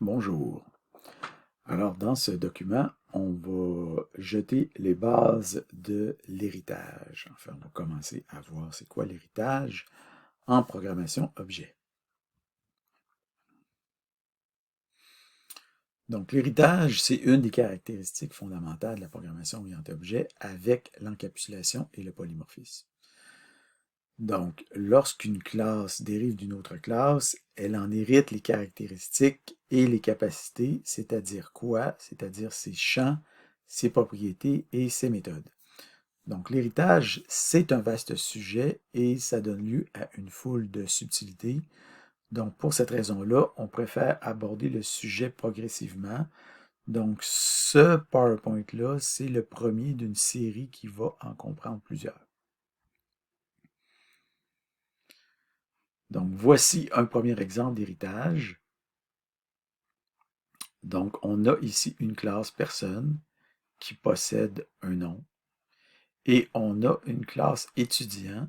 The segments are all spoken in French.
Bonjour. Alors, dans ce document, on va jeter les bases de l'héritage. Enfin, on va commencer à voir c'est quoi l'héritage en programmation objet. Donc, l'héritage, c'est une des caractéristiques fondamentales de la programmation orientée objet avec l'encapsulation et le polymorphisme. Donc, lorsqu'une classe dérive d'une autre classe, elle en hérite les caractéristiques et les capacités, c'est-à-dire quoi? C'est-à-dire ses champs, ses propriétés et ses méthodes. Donc, l'héritage, c'est un vaste sujet et ça donne lieu à une foule de subtilités. Donc, pour cette raison-là, on préfère aborder le sujet progressivement. Donc, ce PowerPoint-là, c'est le premier d'une série qui va en comprendre plusieurs. Donc, voici un premier exemple d'héritage. Donc, on a ici une classe personne qui possède un nom et on a une classe étudiant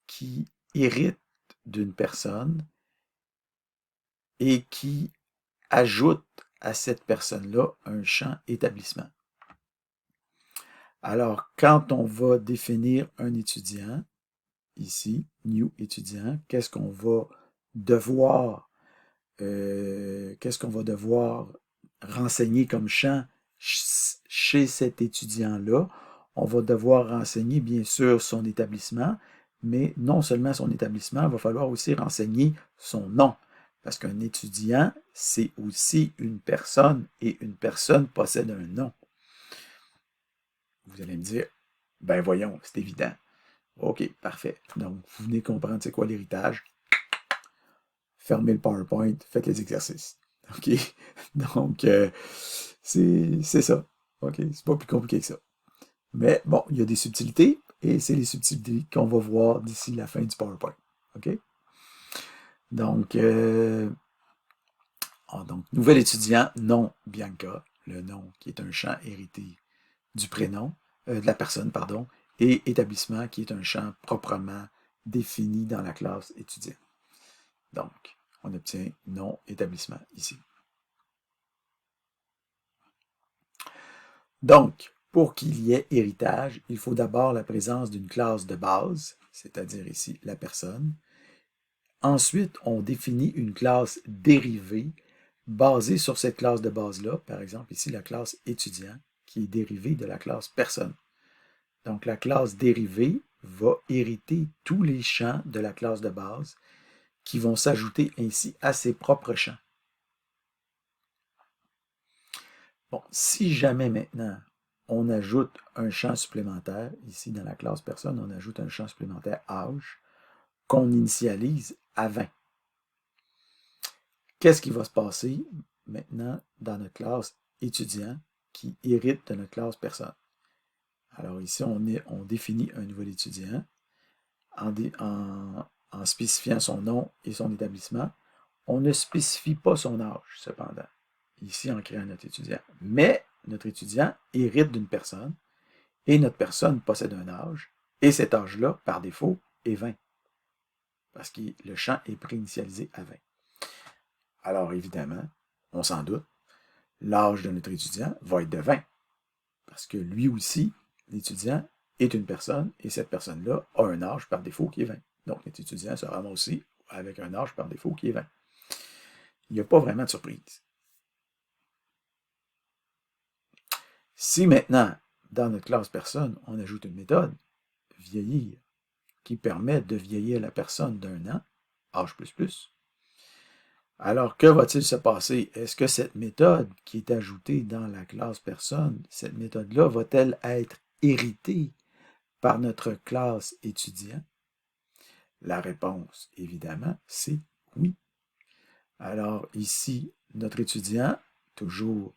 qui hérite d'une personne et qui ajoute à cette personne-là un champ établissement. Alors, quand on va définir un étudiant, ici, new étudiant, qu'est-ce qu'on va devoir renseigner comme champ chez cet étudiant-là? On va devoir renseigner, bien sûr, son établissement, mais non seulement son établissement, il va falloir aussi renseigner son nom. Parce qu'un étudiant, c'est aussi une personne, et une personne possède un nom. Vous allez me dire, ben voyons, c'est évident. OK, parfait. Donc, vous venez comprendre c'est quoi l'héritage. Fermez le PowerPoint, faites les exercices. OK? Donc, c'est ça. OK? C'est pas plus compliqué que ça. Mais bon, il y a des subtilités et c'est les subtilités qu'on va voir d'ici la fin du PowerPoint. OK? Donc, nouvel étudiant, nom Bianca, le nom qui est un champ hérité du prénom, de la personne, pardon, et établissement qui est un champ proprement défini dans la classe étudiant. Donc, on obtient nom établissement ici. Donc, pour qu'il y ait héritage, il faut d'abord la présence d'une classe de base, c'est-à-dire ici la personne. Ensuite, on définit une classe dérivée basée sur cette classe de base-là, par exemple ici la classe étudiant, qui est dérivée de la classe personne. Donc, la classe dérivée va hériter tous les champs de la classe de base qui vont s'ajouter ainsi à ses propres champs. Bon, si jamais maintenant on ajoute un champ supplémentaire, ici dans la classe personne, on ajoute un champ supplémentaire âge qu'on initialise à 20. Qu'est-ce qui va se passer maintenant dans notre classe étudiant qui hérite de notre classe personne? Alors ici, on définit un nouvel étudiant en spécifiant son nom et son établissement. On ne spécifie pas son âge, cependant, ici en créant notre étudiant. Mais notre étudiant hérite d'une personne et notre personne possède un âge, et cet âge-là, par défaut, est 20, parce que le champ est préinitialisé à 20. Alors évidemment, on s'en doute, l'âge de notre étudiant va être de 20, parce que lui aussi, l'étudiant, est une personne, et cette personne-là a un âge par défaut qui est 20. Donc notre étudiant se ramasse aussi avec un âge par défaut qui est 20. Il n'y a pas vraiment de surprise. Si maintenant, dans notre classe personne, on ajoute une méthode, vieillir, qui permet de vieillir la personne d'un an, âge plus, alors que va-t-il se passer? Est-ce que cette méthode qui est ajoutée dans la classe personne, cette méthode-là va-t-elle être héritée par notre classe étudiant? La réponse, évidemment, c'est oui. Alors ici, notre étudiant, toujours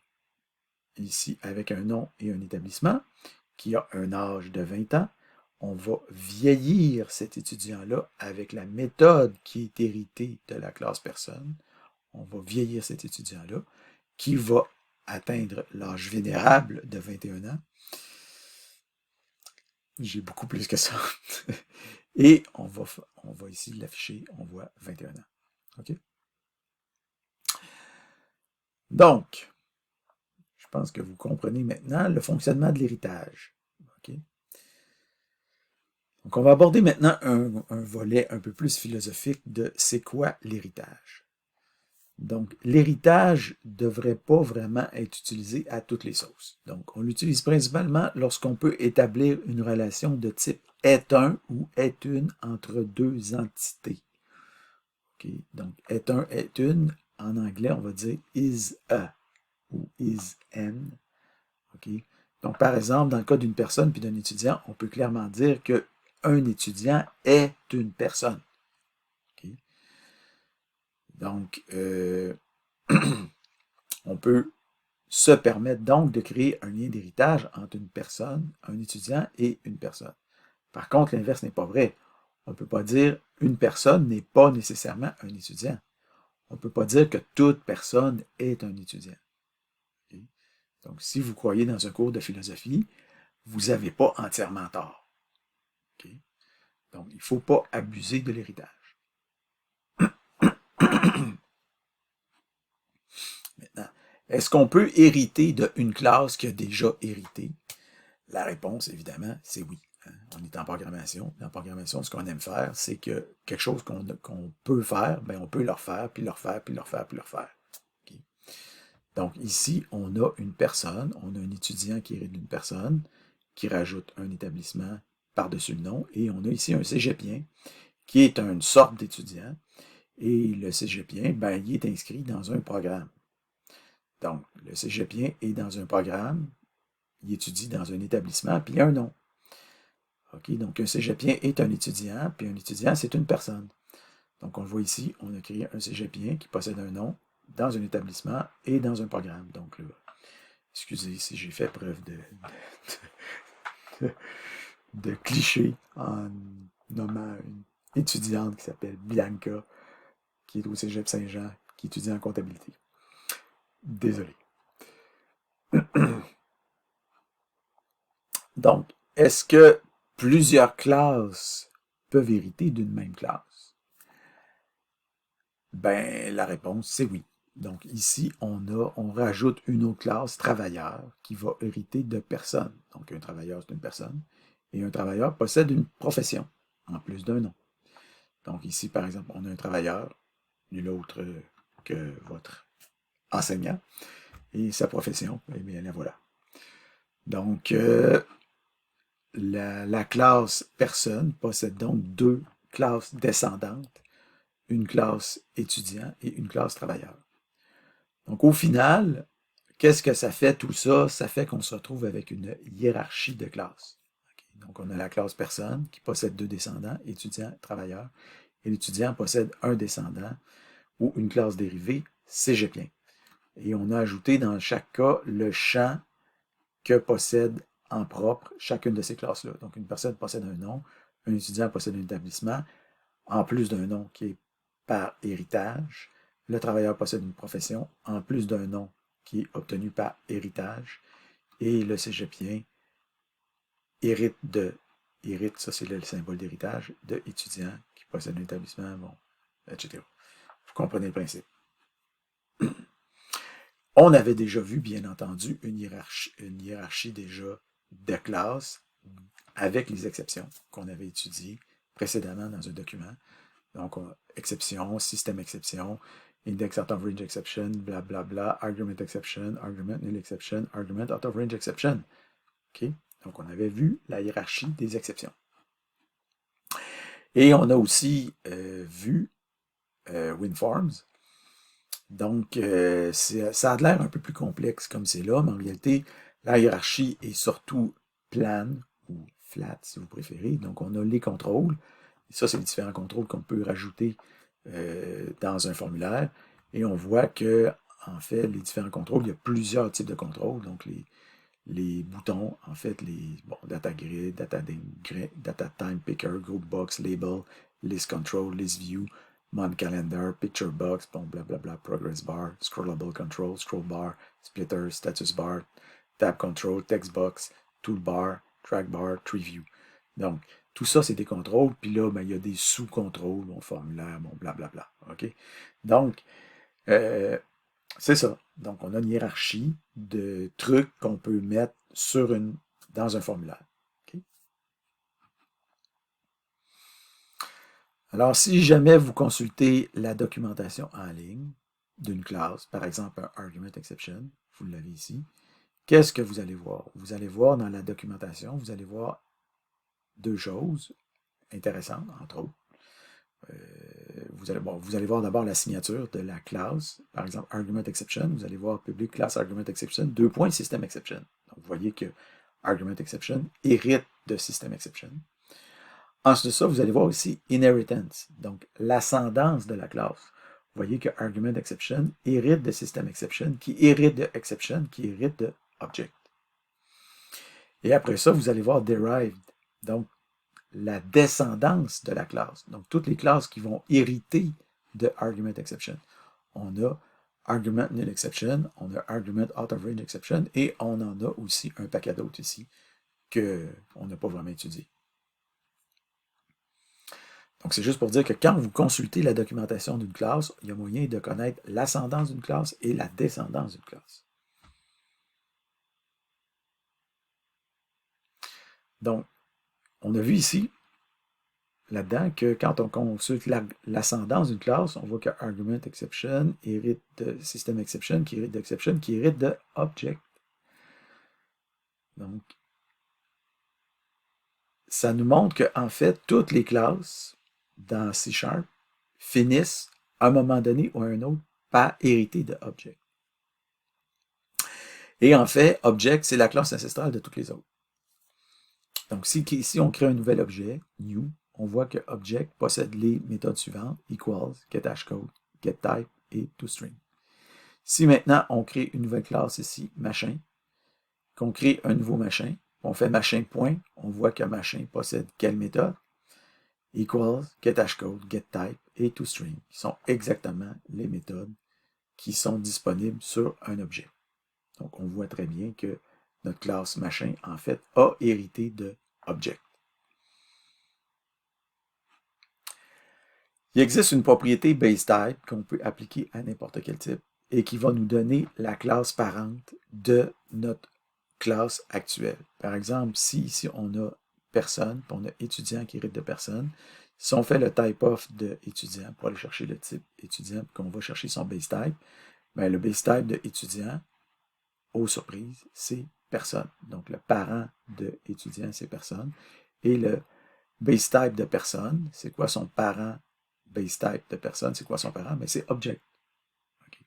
ici avec un nom et un établissement, qui a un âge de 20 ans, on va vieillir cet étudiant-là avec la méthode qui est héritée de la classe personne. On va vieillir cet étudiant-là qui va atteindre l'âge vénérable de 21 ans. J'ai beaucoup plus que ça. Et on va ici l'afficher, on voit 21 ans. OK? Donc, je pense que vous comprenez maintenant le fonctionnement de l'héritage. OK? Donc, on va aborder maintenant un volet un peu plus philosophique de c'est quoi l'héritage. Donc, l'héritage ne devrait pas vraiment être utilisé à toutes les sauces. Donc, on l'utilise principalement lorsqu'on peut établir une relation de type est un ou est une entre deux entités. Okay? Donc, est un, est une, en anglais, on va dire is a ou is an. Okay? Donc, par exemple, dans le cas d'une personne puis d'un étudiant, on peut clairement dire qu'un étudiant est une personne. Okay? Donc, on peut se permettre donc de créer un lien d'héritage entre une personne, un étudiant et une personne. Par contre, l'inverse n'est pas vrai. On ne peut pas dire une personne n'est pas nécessairement un étudiant. On ne peut pas dire que toute personne est un étudiant. Okay? Donc, si vous croyez dans un cours de philosophie, vous n'avez pas entièrement tort. Okay? Donc, il ne faut pas abuser de l'héritage. Maintenant, est-ce qu'on peut hériter d'une classe qui a déjà hérité? La réponse, évidemment, c'est oui. On est en programmation. Dans la programmation, ce qu'on aime faire, c'est que quelque chose qu'on peut faire, ben on peut le refaire, puis le refaire, puis le refaire, puis le refaire. Okay? Donc ici, on a une personne, on a un étudiant qui hérite d'une personne, qui rajoute un établissement par-dessus le nom, et on a ici un cégepien, qui est une sorte d'étudiant, et le cégepien, ben, il est inscrit dans un programme. Donc, le cégepien est dans un programme, il étudie dans un établissement, puis il a un nom. Okay? Donc, un cégepien est un étudiant, puis un étudiant, c'est une personne. Donc, on le voit ici, on a créé un cégepien qui possède un nom dans un établissement et dans un programme. Donc, là, excusez si j'ai fait preuve de cliché en nommant une étudiante qui s'appelle Bianca, qui est au cégep Saint-Jean, qui étudie en comptabilité. Désolé. Donc, est-ce que plusieurs classes peuvent hériter d'une même classe? Ben, la réponse, c'est oui. Donc, ici, on rajoute une autre classe, travailleur, qui va hériter de personnes. Donc, un travailleur, c'est une personne. Et un travailleur possède une profession, en plus d'un nom. Donc, ici, par exemple, on a un travailleur, nul autre que votre enseignant, et sa profession, eh bien, la voilà. Donc, la classe personne possède donc deux classes descendantes, une classe étudiant et une classe travailleur. Donc, au final, qu'est-ce que ça fait tout ça? Ça fait qu'on se retrouve avec une hiérarchie de classes. Okay? Donc, on a la classe personne qui possède deux descendants, étudiant, travailleur, et l'étudiant possède un descendant ou une classe dérivée, cégepien. Et on a ajouté dans chaque cas le champ que possède en propre chacune de ces classes-là. Donc, une personne possède un nom, un étudiant possède un établissement, en plus d'un nom qui est par héritage. Le travailleur possède une profession, en plus d'un nom qui est obtenu par héritage. Et le cégepien hérite, ça c'est le symbole d'héritage, de étudiant qui possède un établissement, bon, etc. Vous comprenez le principe. On avait déjà vu, bien entendu, une hiérarchie déjà de classes avec les exceptions qu'on avait étudiées précédemment dans un document. Donc, exception, système exception, index out of range exception, blablabla, argument exception, argument null exception, argument out of range exception. Okay? Donc, on avait vu la hiérarchie des exceptions. Et on a aussi vu WinForms. Donc, ça a l'air un peu plus complexe comme c'est là, mais en réalité, la hiérarchie est surtout plane ou flat, si vous préférez. Donc, on a les contrôles. Et ça, c'est les différents contrôles qu'on peut rajouter dans un formulaire. Et on voit que, en fait, les différents contrôles, il y a plusieurs types de contrôles. Donc, les boutons, en fait, data grid, data time picker, group box, label, list control, list view, month calendar, picture box, bon, blablabla, progress bar, scrollable control, scroll bar, splitter, status bar, tab control, text box, toolbar, track bar, tree view. Donc, tout ça, c'est des contrôles, puis là, ben, il y a des sous-contrôles, bon, formulaire, bon, blablabla, OK? Donc, C'est ça. Donc, on a une hiérarchie de trucs qu'on peut mettre dans un formulaire. OK? Alors, si jamais vous consultez la documentation en ligne d'une classe, par exemple un argument exception, vous l'avez ici, qu'est-ce que vous allez voir? Vous allez voir dans la documentation, vous allez voir deux choses intéressantes, entre autres. Vous allez voir d'abord la signature de la classe, par exemple argument exception, vous allez voir public class argument exception, deux points system exception. Donc, vous voyez que argument exception hérite de system exception. Ensuite de ça, vous allez voir aussi inheritance, donc l'ascendance de la classe. Vous voyez que argument exception hérite de system exception, qui hérite de exception, qui hérite de object. Et après ça, vous allez voir derived, donc la descendance de la classe. Donc, toutes les classes qui vont hériter de argument exception. On a argument null exception, on a argument out of range exception, et on en a aussi un paquet d'autres ici qu'on n'a pas vraiment étudié. Donc, c'est juste pour dire que quand vous consultez la documentation d'une classe, il y a moyen de connaître l'ascendance d'une classe et la descendance d'une classe. Donc, on a vu ici, là-dedans, que quand on consulte l'ascendance d'une classe, on voit que argument exception hérite de system exception, qui hérite d'exception, qui hérite de object. Donc, ça nous montre qu'en fait, toutes les classes dans C# finissent, à un moment donné ou à un autre, par hériter de object. Et en fait, object, c'est la classe ancestrale de toutes les autres. Donc, si on crée un nouvel objet, new, on voit que object possède les méthodes suivantes, equals, getHashcode, getType et toString. Si maintenant on crée une nouvelle classe ici, machin, qu'on crée un nouveau machin, on fait machin point, on voit que machin possède quelle méthode? Equals, getHashcode, getType et toString, qui sont exactement les méthodes qui sont disponibles sur un objet. Donc, on voit très bien que notre classe machin, en fait, a hérité de object. Il existe une propriété baseType qu'on peut appliquer à n'importe quel type et qui va nous donner la classe parente de notre classe actuelle. Par exemple, si ici on a personne, puis on a étudiant qui hérite de personne, si on fait le type-off de étudiant pour aller chercher le type étudiant, qu'on va chercher son baseType, bien, le baseType de étudiant, aux surprises, c'est personne. Donc, le parent de étudiant, c'est personne. Et le baseType de personne, c'est quoi son parent baseType de personne? C'est quoi son parent? Mais c'est object. Okay.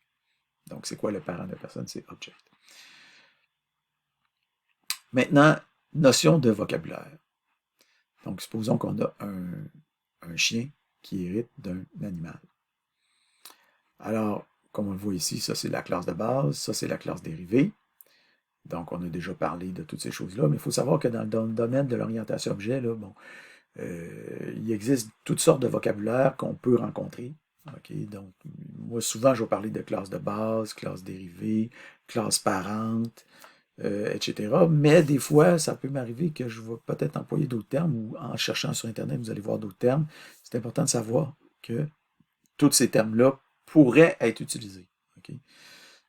Donc, c'est quoi le parent de personne? C'est object. Maintenant, notion de vocabulaire. Donc, supposons qu'on a un chien qui hérite d'un animal. Alors, comme on le voit ici, ça c'est la classe de base, ça c'est la classe dérivée. Donc, on a déjà parlé de toutes ces choses-là, mais il faut savoir que dans le domaine de l'orientation objet, là, bon, il existe toutes sortes de vocabulaire qu'on peut rencontrer. Okay? Donc, moi, souvent, je vais parler de classe de base, classe dérivée, classe parente, etc. Mais des fois, ça peut m'arriver que je vais peut-être employer d'autres termes ou en cherchant sur Internet, vous allez voir d'autres termes. C'est important de savoir que tous ces termes-là pourraient être utilisés. Okay?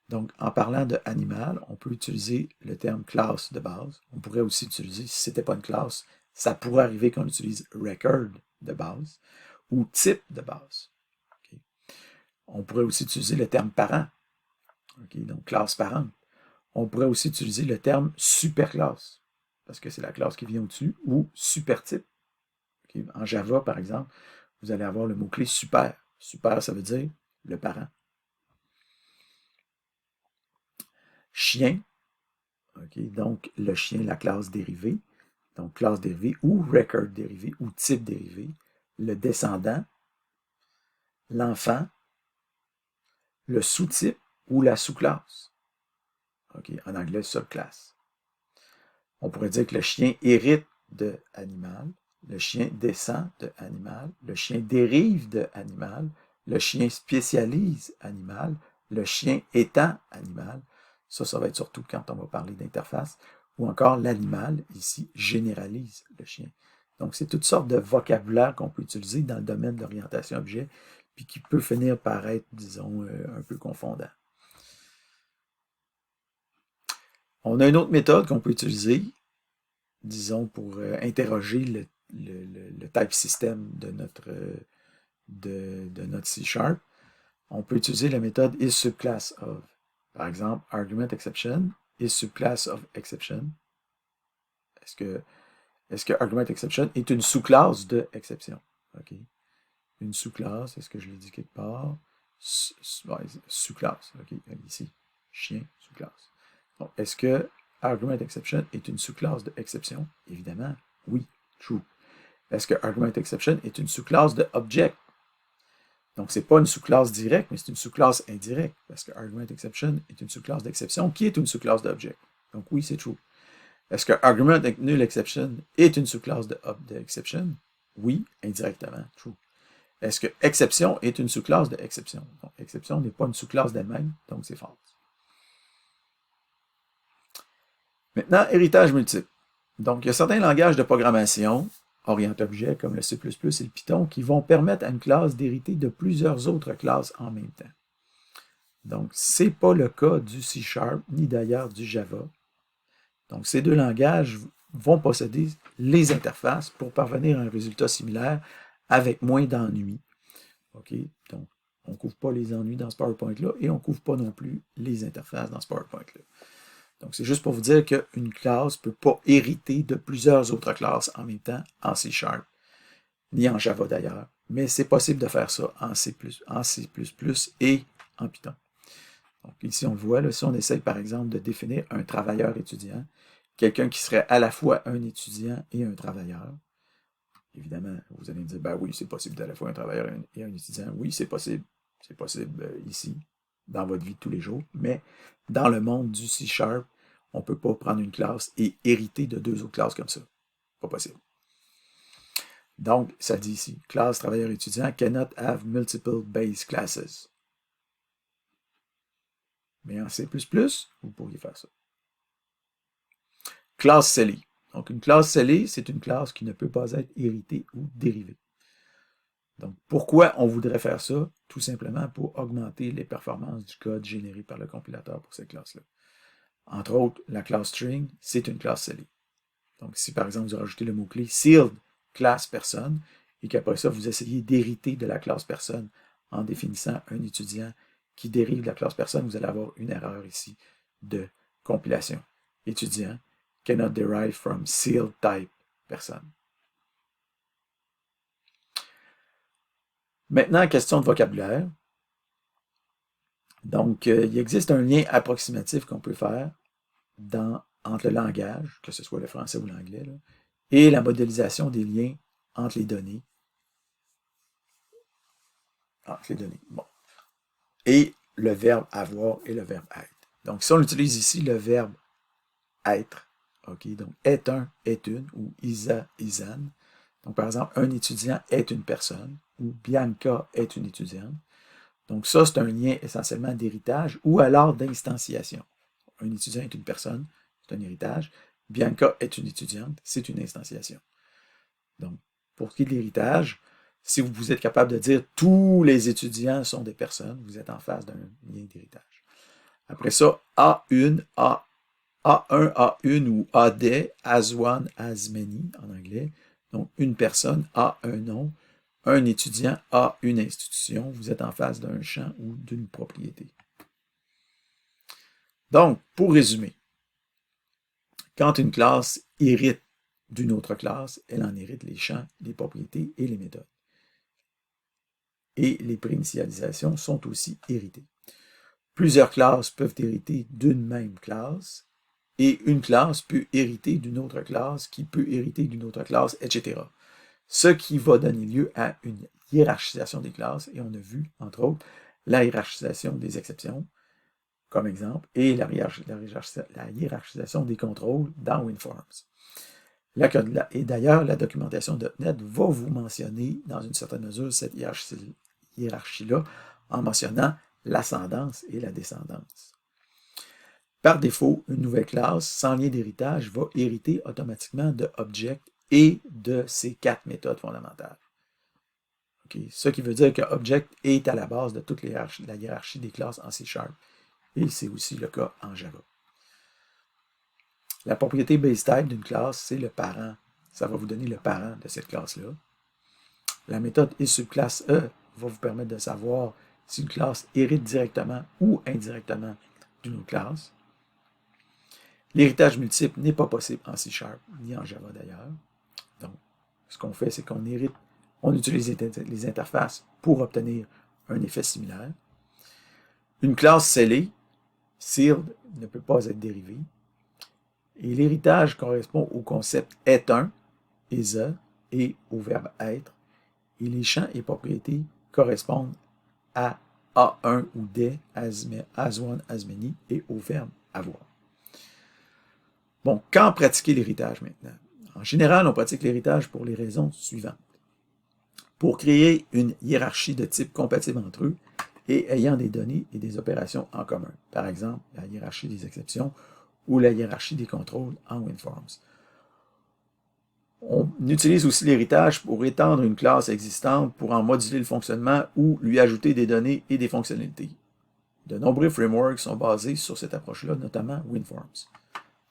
Donc, en parlant de animal, on peut utiliser le terme classe de base. On pourrait aussi utiliser, si ce n'était pas une classe, ça pourrait arriver qu'on utilise record de base ou type de base. Okay? On pourrait aussi utiliser le terme parent. Okay? Donc, classe parente. On pourrait aussi utiliser le terme superclasse, parce que c'est la classe qui vient au-dessus, ou supertype. Okay? En Java, par exemple, vous allez avoir le mot-clé super. Super, ça veut dire le parent. Chien, okay? Donc le chien, la classe dérivée. Donc classe dérivée ou record dérivé ou type dérivé. Le descendant, l'enfant, le sous-type ou la sous-classe. Okay? En anglais, subclasse. On pourrait dire que le chien hérite de animal, le chien descend de animal, le chien dérive de animal, le chien spécialise animal, le chien étant animal. Ça va être surtout quand on va parler d'interface. Ou encore l'animal, ici, généralise le chien. Donc, c'est toutes sortes de vocabulaire qu'on peut utiliser dans le domaine de l'orientation objet, puis qui peut finir par être, disons, un peu confondant. On a une autre méthode qu'on peut utiliser, disons, pour interroger le type system de notre C#. On peut utiliser la méthode isSubclass of. Par exemple, argument exception, isSubclass of exception. Est-ce que argument exception est une sous-classe de exception? OK. Une sous-classe, est-ce que je l'ai dit quelque part? Sous-classe, OK, ici. Chien, sous-classe. Donc, est-ce que argument exception est une sous-classe de exception? Évidemment, oui, true. Est-ce que argument exception est une sous-classe de object? Donc, ce n'est pas une sous-classe directe, mais c'est une sous-classe indirecte, parce que argument exception est une sous-classe d'exception qui est une sous-classe d'object. Donc, oui, c'est true. Est-ce que argument null exception est une sous-classe d'exception? Oui, indirectement, true. Est-ce que exception est une sous-classe de exception? Donc, exception n'est pas une sous-classe d'elle-même, donc c'est false. Maintenant, héritage multiple. Donc, il y a certains langages de programmation, orienté-objet, comme le C++ et le Python, qui vont permettre à une classe d'hériter de plusieurs autres classes en même temps. Donc, ce n'est pas le cas du C#, ni d'ailleurs du Java. Donc, ces deux langages vont posséder les interfaces pour parvenir à un résultat similaire avec moins d'ennuis. OK? Donc, on ne couvre pas les ennuis dans ce PowerPoint-là et on ne couvre pas non plus les interfaces dans ce PowerPoint-là. Donc, c'est juste pour vous dire qu'une classe ne peut pas hériter de plusieurs autres classes en même temps en C#, ni en Java d'ailleurs, mais c'est possible de faire ça en C++ et en Python. Donc, ici, on le voit, là, si on essaye par exemple de définir un travailleur étudiant, quelqu'un qui serait à la fois un étudiant et un travailleur, évidemment, vous allez me dire, ben oui, c'est possible d'à la fois un travailleur et un étudiant. Oui, c'est possible. C'est possible ici, dans votre vie de tous les jours. Mais dans le monde du C#, on ne peut pas prendre une classe et hériter de deux autres classes comme ça. Pas possible. Donc, ça dit ici, classe travailleur étudiant cannot have multiple base classes. Mais en C++, vous pourriez faire ça. Classe scellée. Donc, une classe scellée, c'est une classe qui ne peut pas être héritée ou dérivée. Donc, pourquoi on voudrait faire ça? Tout simplement pour augmenter les performances du code généré par le compilateur pour cette classe-là. Entre autres, la classe string, c'est une classe scellée. Donc, si par exemple vous rajoutez le mot-clé sealed classe personne, et qu'après ça, vous essayez d'hériter de la classe personne en définissant un étudiant qui dérive de la classe personne, vous allez avoir une erreur ici de compilation. Étudiant cannot derive from sealed type personne. Maintenant, question de vocabulaire. Donc, il existe un lien approximatif qu'on peut faire entre le langage, que ce soit le français ou l'anglais, et la modélisation des liens entre les données. Bon. Et le verbe avoir et le verbe être. Donc, si on utilise ici le verbe être, OK, donc est un, est une, ou Isa, Isan. Donc, par exemple, un étudiant est une personne, ou Bianca est une étudiante. Donc, ça, c'est un lien essentiellement d'héritage ou alors d'instanciation. Un étudiant est une personne, c'est un héritage. Bianca est une étudiante, c'est une instantiation. Donc, pour ce qui est de l'héritage, si vous êtes capable de dire tous les étudiants sont des personnes, vous êtes en face d'un lien d'héritage. Après ça, A1, A1, A1 ou AD, as one, as many en anglais. Donc, une personne a un nom, un étudiant a une institution, vous êtes en face d'un champ ou d'une propriété. Donc, pour résumer, quand une classe hérite d'une autre classe, elle en hérite les champs, les propriétés et les méthodes. Et les préinitialisations sont aussi héritées. Plusieurs classes peuvent hériter d'une même classe, et une classe peut hériter d'une autre classe, qui peut hériter d'une autre classe, etc. Ce qui va donner lieu à une hiérarchisation des classes, et on a vu, entre autres, la hiérarchisation des exceptions, comme exemple, et la hiérarchisation des contrôles dans WinForms. Et d'ailleurs, la documentation .NET va vous mentionner, dans une certaine mesure, cette hiérarchie-là, en mentionnant l'ascendance et la descendance. Par défaut, une nouvelle classe sans lien d'héritage va hériter automatiquement de object et de ces 4 méthodes fondamentales. Okay? Ce qui veut dire que object est à la base de toute la hiérarchie des classes en C#. Et c'est aussi le cas en Java. La propriété base type d'une classe, c'est le parent. Ça va vous donner le parent de cette classe-là. La méthode isSubclasse E va vous permettre de savoir si une classe hérite directement ou indirectement d'une autre classe. L'héritage multiple n'est pas possible en C# ni en Java d'ailleurs. Donc, ce qu'on fait, c'est qu'on hérite, on utilise les interfaces pour obtenir un effet similaire. Une classe scellée, sealed, ne peut pas être dérivée. Et l'héritage correspond au concept est un, is a, et au verbe être. Et les champs et propriétés correspondent à A1 ou des, as one, as many, et au verbe avoir. Bon, quand pratiquer l'héritage maintenant? En général, on pratique l'héritage pour les raisons suivantes. Pour créer une hiérarchie de type compatible entre eux et ayant des données et des opérations en commun. Par exemple, la hiérarchie des exceptions ou la hiérarchie des contrôles en WinForms. On utilise aussi l'héritage pour étendre une classe existante, pour en moduler le fonctionnement ou lui ajouter des données et des fonctionnalités. De nombreux frameworks sont basés sur cette approche-là, notamment WinForms.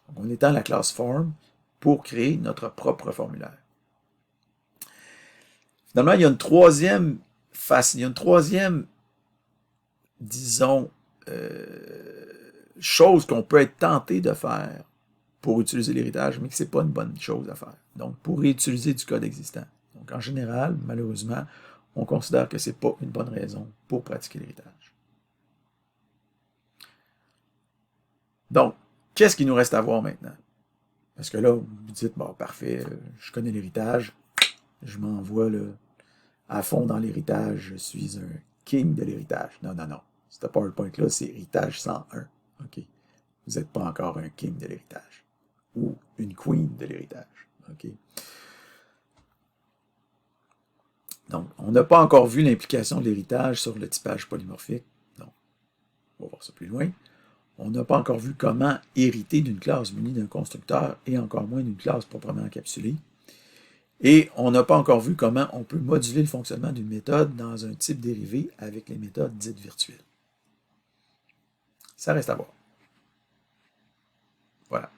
Donc, on étend la classe form pour créer notre propre formulaire. Finalement, il y a une troisième disons, chose qu'on peut être tenté de faire pour utiliser l'héritage, mais que ce n'est pas une bonne chose à faire. Donc, pour réutiliser du code existant. Donc, en général, malheureusement, on considère que ce n'est pas une bonne raison pour pratiquer l'héritage. Donc, qu'est-ce qu'il nous reste à voir maintenant? Parce que là, vous vous dites, bon, parfait, je connais l'héritage, je m'envoie à fond dans l'héritage, je suis un king de l'héritage. Non, non, non. Ce PowerPoint-là, c'est héritage 101. OK? Vous n'êtes pas encore un king de l'héritage. Ou une queen de l'héritage. OK? Donc, on n'a pas encore vu l'implication de l'héritage sur le typage polymorphique. Donc, on va voir ça plus loin. On n'a pas encore vu comment hériter d'une classe munie d'un constructeur et encore moins d'une classe proprement encapsulée. Et on n'a pas encore vu comment on peut moduler le fonctionnement d'une méthode dans un type dérivé avec les méthodes dites virtuelles. Ça reste à voir. Voilà.